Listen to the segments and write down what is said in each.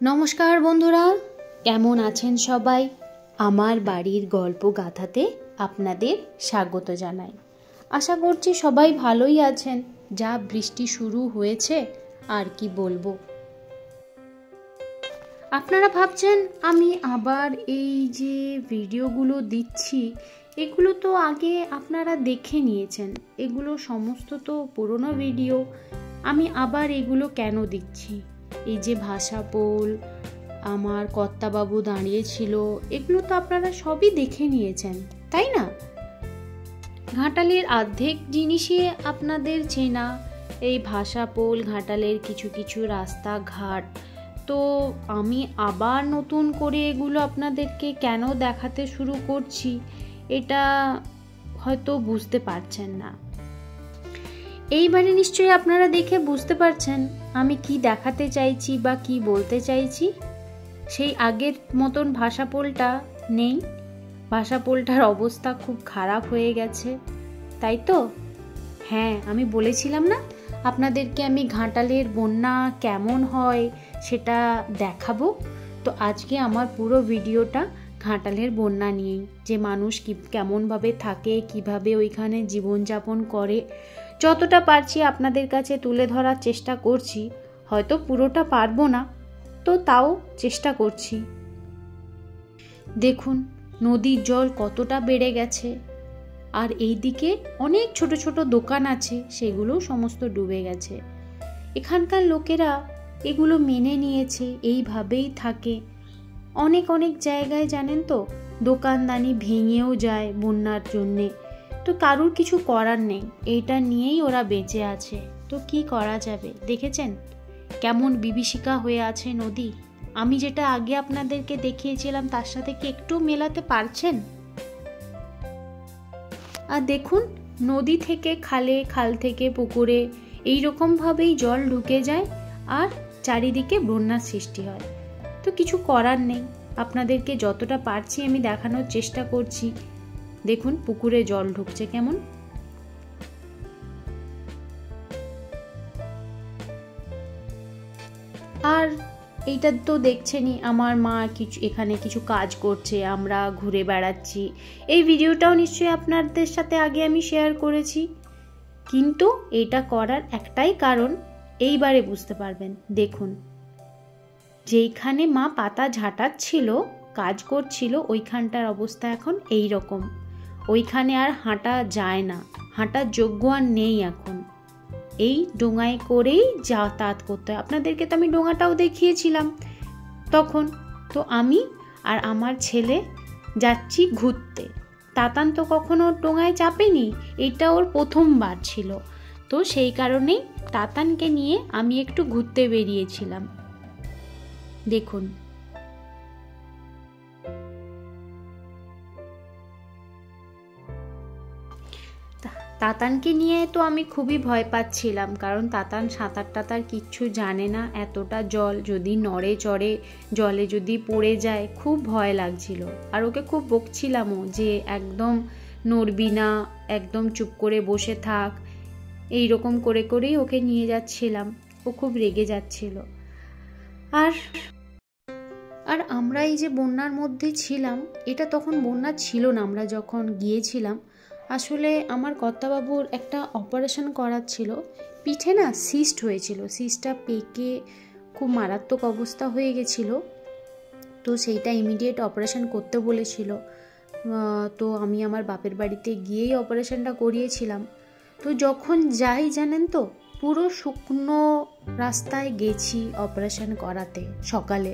নমস্কার বন্ধুরা, কেমন আছেন সবাই? আমার বাড়ির গল্প গাথাতে আপনাদের স্বাগত জানাই। আশা করছি সবাই ভালোই আছেন। যা বৃষ্টি শুরু হয়েছে আর কি বলবো। আপনারা ভাবছেন আমি আবার এই যে ভিডিওগুলো দিচ্ছি, এগুলো তো আগে আপনারা দেখে নিয়েছেন, এগুলো সমস্ত তো পুরনো ভিডিও। আমি আবার এগুলো কেন দিচ্ছি? এই যে ভাষা পোল, আমার কর্তাবাবু দাঁড়িয়েছিল, এগুলো তো আপনারা সবই দেখে নিয়েছেন, তাই না? ঘাটালের অর্ধেক জিনিসই আপনাদের চেনা, এই ভাষা পোল, ঘাটালের কিছু কিছু রাস্তাঘাট। তো আমি আবার নতুন করে এগুলো আপনাদেরকে কেন দেখাতে শুরু করছি, এটা হয়তো বুঝতে পারছেন না। এইবারে নিশ্চয়ই আপনারা দেখে বুঝতে পারছেন আমি কি দেখাতে চাইছি বা কি বলতে চাইছি। সেই আগের মতন ভাষা পোলটা নেই, ভাষা পোলটার অবস্থা খুব খারাপ হয়ে গেছে, তাই তো? হ্যাঁ, আমি বলেছিলাম না আপনাদেরকে আমি ঘাটালের বন্যা কেমন হয় সেটা দেখাবো। তো আজকে আমার পুরো ভিডিওটা ঘাটালের বন্যা নিয়েই, যে মানুষ কেমনভাবে থাকে, কিভাবে ওইখানে জীবনযাপন করে, যতটা পারছি আপনাদের কাছে তুলে ধরার চেষ্টা করছি। হয়তো পুরোটা পারবো না, তো তাও চেষ্টা করছি। দেখুন নদীর জল কতটা বেড়ে গেছে, আর এই দিকে অনেক ছোট ছোট দোকান আছে, সেগুলো সমস্ত ডুবে গেছে। এখানকার লোকেরা এগুলো মেনে নিয়েছে, এইভাবেই থাকে। অনেক অনেক জায়গায় জানেন তো দোকানদানি ভেঙেও যায় বন্যার জন্যে। তো কারুর কিছু করার নেই, এইটা নিয়েই ওরা বেঁচে আছে। তো কি করা যাবে? দেখেছেন কেমন বিভীষিকা হয়ে আছে নদী। আমি যেটা আগে আপনাদেরকে দেখিয়েছিলাম তার সাথে কি একটু মেলাতে পারছেন? আর দেখুন নদী থেকে খালে, খাল থেকে পুকুরে এইরকমভাবেই জল ঢুকে যায় আর চারিদিকে বন্যার সৃষ্টি হয়। তো কিছু করার নেই, আপনাদেরকে যতটা পারছি আমি দেখানোর চেষ্টা করছি। দেখুন পুকুরে জল ঢুকছে কেমন। আর এইটা তো দেখছেনই, আমার মা এখানে কিছু কাজ করছে, আমরা ঘুরে বেড়াচ্ছি। এই ভিডিওটাও নিশ্চয়ই আপনাদের সাথে আগে আমি শেয়ার করেছি, কিন্তু এটা করার একটাই কারণ, এইবারে বুঝতে পারবেন। দেখুন যেইখানে মা পাতা ঝাঁটাচ্ছিল, কাজ করছিল, ওইখানটার অবস্থা এখন এই রকম। ওইখানে আর হাঁটা যায় না, হাঁটার যোগ্য আর নেই এখন। এই ডোঙায় করেই যাতায়াত করতে হয়। আপনাদেরকে তো আমি ডোঙাটাও দেখিয়েছিলাম তখন। তো আমি আর আমার ছেলে যাচ্ছি ঘুরতে। তাতান তো কখনো ডোঙায় চাপেনি, এটা ওর প্রথমবার ছিল। তো সেই কারণেই তাতানকে নিয়ে আমি একটু ঘুরতে বেরিয়েছিলাম। দেখুন তাতানকে নিয়ে তো আমি খুবই ভয় পাচ্ছিলাম, কারণ তাতান সাঁতার টাতার কিচ্ছু জানে না। এতটা জল, যদি নড়ে চড়ে জলে যদি পড়ে যায়, খুব ভয় লাগছিল। আর ওকে খুব বকছিলামও যে একদম নড়বি না, একদম চুপ করে বসে থাক, এই রকম করে করেই ওকে নিয়ে যাচ্ছিলাম। ও খুব রেগে যাচ্ছিল। আর আমরা এই যে বন্যার মধ্যে ছিলাম, এটা তখন বন্যা ছিল না আমরা যখন গিয়েছিলাম। আসলে আমার কর্তাবাবুর একটা অপারেশন করার ছিল, পিঠে না সিস্ট হয়েছিল, সিস্টটা পেকে খুব মারাত্মক অবস্থা হয়ে গেছিল। তো সেইটা ইমিডিয়েট অপারেশন করতে বলেছিল। তো আমি আমার বাপের বাড়িতে গিয়েই অপারেশনটা করিয়েছিলাম। তো যখন যাই জানেন তো, পুরো শুকনো রাস্তায় গেছি অপারেশন করাতে সকালে,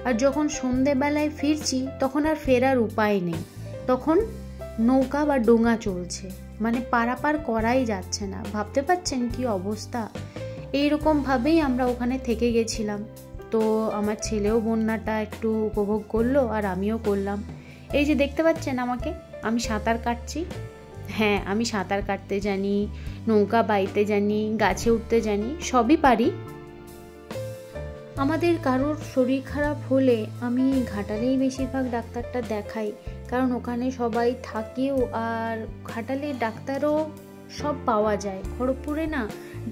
আর যখন সন্ধেবেলায় ফিরছি তখন আর ফেরার উপায় নেই। তখন নৌকা বা ডোঙা চলছে, মানে পারাপার করাই যাচ্ছে না। ভাবতে পারছেন কি অবস্থা? এইরকমভাবেই আমরা ওখানে থেকে গেছিলাম। তো আমার ছেলেও বন্যাটা একটু উপভোগ করলো আর আমিও করলাম। এই যে দেখতে পাচ্ছেন আমাকে, আমি সাঁতার কাটছি। হ্যাঁ, আমি সাঁতার কাটতে জানি, নৌকা বাইতে জানি, গাছে উঠতে জানি, সবই পারি। আমাদের কারোর শরীর খারাপ হলে আমি ঘাটালেই বেশিরভাগ ডাক্তারটা দেখাই, কারণ ওখানে সবাই থাকেও। আর ঘাটালের ডাক্তারও সব পাওয়া যায়। খড়গপুরে না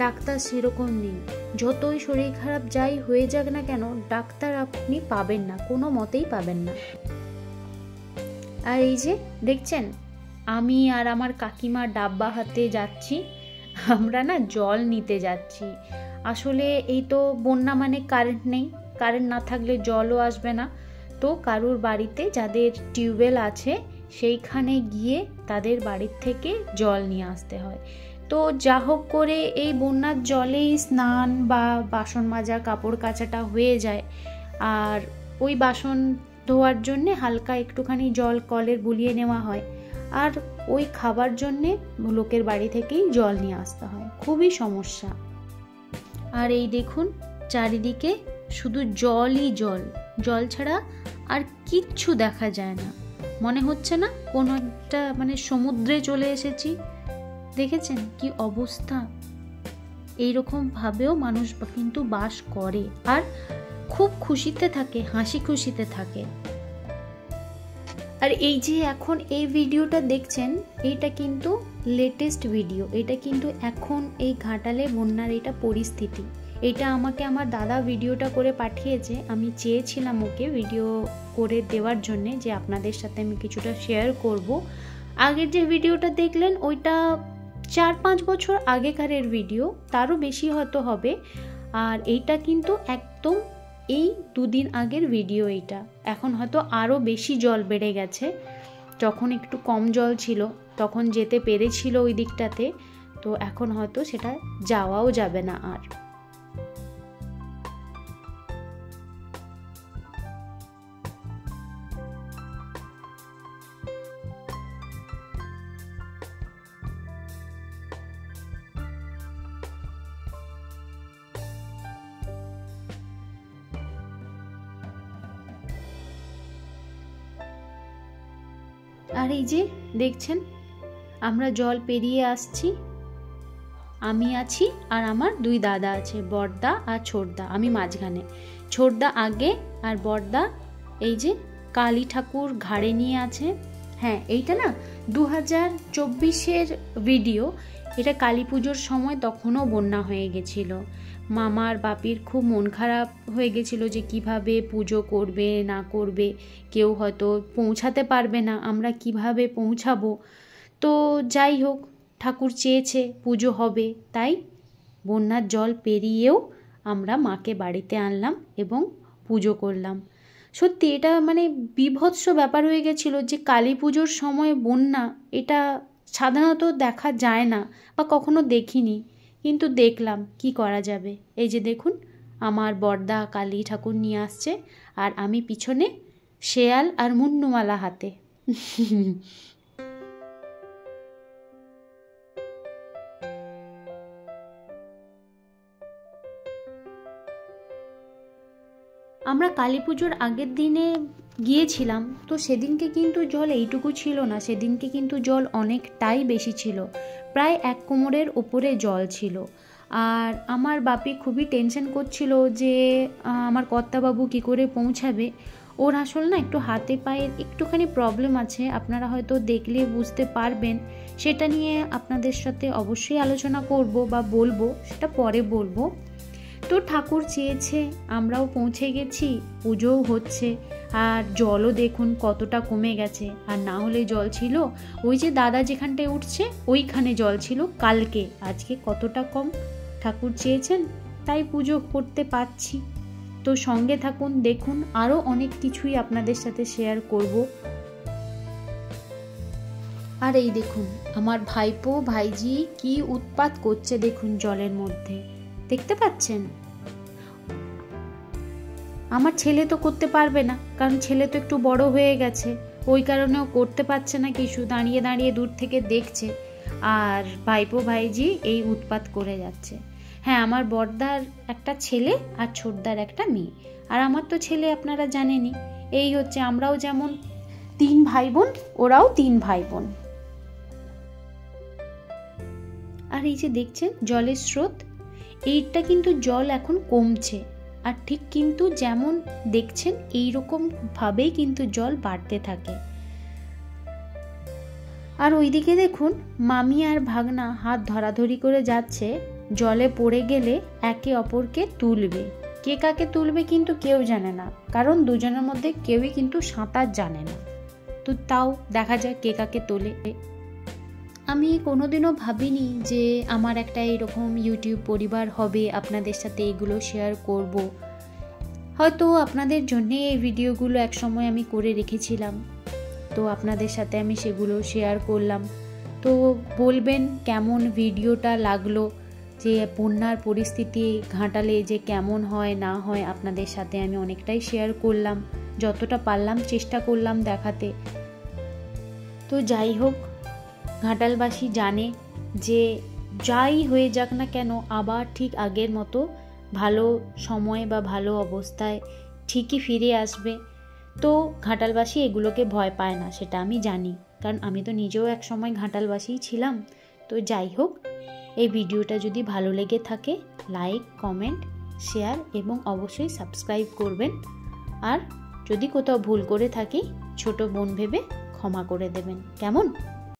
ডাক্তার সেরকম নেই, যতই শরীর খারাপ যাই হয়ে যাক না কেন ডাক্তার আপনি পাবেন না, কোনো মতেই পাবেন না। আর এই যে দেখছেন আমি আর আমার কাকিমা ডাব্বা হাতে যাচ্ছি, আমরা না জল নিতে যাচ্ছি। আসলে এই তো বন্যা মানে কারেন্ট নেই, কারেন্ট না থাকলে জলও আসবে না। তো কারুর বাড়িতে যাদের টিউবওয়েল আছে সেইখানে গিয়ে তাদের বাড়ির থেকে জল নিয়ে আসতে হয়। তো যা হোক করে এই বন্যার জলেই স্নান বা বাসন মাজা কাপড় কাচাটা হয়ে যায়। আর ওই বাসন ধোয়ার জন্যে হালকা একটুখানি জল কলের বুলিয়ে নেওয়া হয়, আর ওই খাবার জন্যে লোকের বাড়ি থেকেই জল নিয়ে আসতে হয়, খুবই সমস্যা। আর এই দেখুন চারিদিকে শুধু জলই জল, জল ছাড়া আর কিচ্ছু দেখা যায় না, মনে হচ্ছে না কোনো একটা মানে সমুদ্রে চলে এসেছি। দেখেছেন কি অবস্থা? এইরকম ভাবেও মানুষ কিন্তু বাস করে আর খুব খুশিতে থাকে, হাসি খুশিতে থাকে। আর এই যে এখন এই ভিডিওটা দেখছেন এইটা কিন্তু লেটেস্ট ভিডিও, এটা কিন্তু এখন এই ঘাটালে বন্যার এটা পরিস্থিতি। এটা আমাকে আমার দাদা ভিডিওটা করে পাঠিয়েছে, আমি চেয়েছিলাম ওকে ভিডিও করে দেওয়ার জন্যে যে আপনাদের সাথে আমি কিছুটা শেয়ার করব। আগের যে ভিডিওটা দেখলেন ওইটা 4-5 বছর আগেকারের ভিডিও, তারও বেশি হয়তো হবে। আর এইটা কিন্তু একদম এই 2 দিন আগের ভিডিও। এইটা এখন হয়তো আরও বেশি জল বেড়ে গেছে, যখন একটু কম জল ছিল তখন যেতে পেরেছিল ওই দিকটাতে, তো এখন হয়তো সেটা যাওয়াও যাবে না আর। আর এই যে দেখছেন আমরা জল পেরিয়ে আসছি, আমি আছি আর আমার 2 দাদা আছে, বড়দা আর ছোটদা, আমি মাঝখানে। ছোটদা আগে আর বড়দা এই যে কালী ঠাকুর ঘাড়ে নিয়ে আছে। হ্যাঁ এইটা না 2024-এর ভিডিও, এটা কালী পুজোর সময় তখনও বন্যা হয়ে গেছিল। মামার বাপির খুব মন খারাপ হয়ে গেছিল যে কিভাবে পুজো করবে না করবে, কেউ হয়তো পৌঁছাতে পারবে না, আমরা কিভাবে পৌঁছাবো। তো যাই হোক ঠাকুর চেয়েছে পুজো হবে, তাই বন্যার জল পেরিয়েও আমরা মাকে বাড়িতে আনলাম এবং পুজো করলাম। সত্যি এটা মানে বীভৎস ব্যাপার হয়ে গেছিলো যে কালী পুজোর সময় বন্যা, এটা সাধারণত দেখা যায় না বা কখনো দেখিনি, কিন্তু দেখলাম কি করা যাবে। এই যে দেখুন আমার বড়দা কালী ঠাকুর নিয়ে আসছে আর আমি পিছনে শেয়াল আর মুন্নুমালা হাতে। আমরা কালী পুজোর আগের দিনে গিয়েছিলাম, তো সেদিনকে কিন্তু জল এইটুকু ছিল না, সেদিনকে কিন্তু জল অনেকটাই বেশি ছিল, প্রায় 1 কোমরের ওপরে জল ছিল। আর আমার বাপি খুবই টেনশন করছিল যে আমার কর্তাবাবু কি করে পৌঁছাবে। ওর আসলে না একটু হাতে পায়ের একটুখানি প্রবলেম আছে, আপনারা হয়তো দেখলে বুঝতে পারবেন, সেটা নিয়ে আপনাদের সাথে অবশ্যই আলোচনা করব বা বলবো, সেটা পরে বলবো। তো ঠাকুর চেয়েছে, আমরাও পৌঁছে গেছি, পুজোও হচ্ছে, আর জলও দেখুন কতটা কমে গেছে। আর না হলে জল ছিল ওই যে দাদা যেখানটায় উঠছে ওইখানে জল ছিল কালকে, আজকে কতটা কম। ঠাকুর চেয়েছেন তাই পুজো করতে পারছি। তো সঙ্গে থাকুন, দেখুন আরও অনেক কিছুই আপনাদের সাথে শেয়ার করব। আর এই দেখুন আমার ভাইপো ভাইজি কি উৎপাত করছে দেখুন জলের মধ্যে, দেখতে পাচ্ছেন? আমার ছেলে তো করতে পারবে না, কারণ ছেলে তো একটু বড় হয়ে গেছে, ওই কারণেও করতে পারছে না কিছু, দাঁড়িয়ে দাঁড়িয়ে দূর থেকে দেখছে। আর ভাইপো ভাইজি এই উৎপাত করে যাচ্ছে। হ্যাঁ আমার বড়দার একটা ছেলে আর ছোটদার একটা মেয়ে, আর আমার তো ছেলে আপনারা জানেনই। এই হচ্ছে, আমরাও যেমন 3 ভাই বোন, ওরাও 3 ভাই বোন। আর এই যে দেখছেন জলের স্রোত, এইটা কিন্তু জল এখন কমছে, আর ঠিক কিন্তু যেমন দেখছেন এইরকম ভাবেই কিন্তু জল বাড়তে থাকে। আর ওইদিকে দেখুন মামি আর ভাগনা হাত ধরাধরি করে যাচ্ছে, জলে পড়ে গেলে একে অপরকে তুলবে। কে কাকে তুলবে কিন্তু কেউ জানে না, কারণ দুজনের মধ্যে কেউই কিন্তু সাঁতার জানে না। তো তাও দেখা যায় কে কাকে তোলে। আমি কোনোদিনও ভাবিনি যে আমার একটা এরকম ইউটিউব পরিবার হবে, আপনাদের সাথে এগুলো শেয়ার করব। হয়তো আপনাদের জন্য এই ভিডিওগুলো একসময় আমি করে রেখেছিলাম, তো আপনাদের সাথে আমি সেগুলো শেয়ার করলাম। তো বলবেন কেমন ভিডিওটা লাগলো, যে বন্যার পরিস্থিতি ঘাটালে যে কেমন হয় না হয় আপনাদের সাথে আমি অনেকটাই শেয়ার করলাম, যতটা পারলাম চেষ্টা করলাম দেখাতে। তো যাই হোক, ঘাটালবাসী জানে যে যাই হয়ে যাক না কেন আবার ঠিক আগের মতো ভালো সময় বা ভালো অবস্থায় ঠিকই ফিরে আসবে। তো ঘাটালবাসী এগুলোকে ভয় পায় না, সেটা আমি জানি, কারণ আমি তো নিজেও এক সময় ঘাটালবাসীই ছিলাম। তো যাই হোক, এই ভিডিওটা যদি ভালো লেগে থাকে লাইক, কমেন্ট, শেয়ার এবং অবশ্যই সাবস্ক্রাইব করবেন। আর যদি কোথাও ভুল করে থাকি ছোট বোন ভেবে ক্ষমা করে দেবেন, কেমন?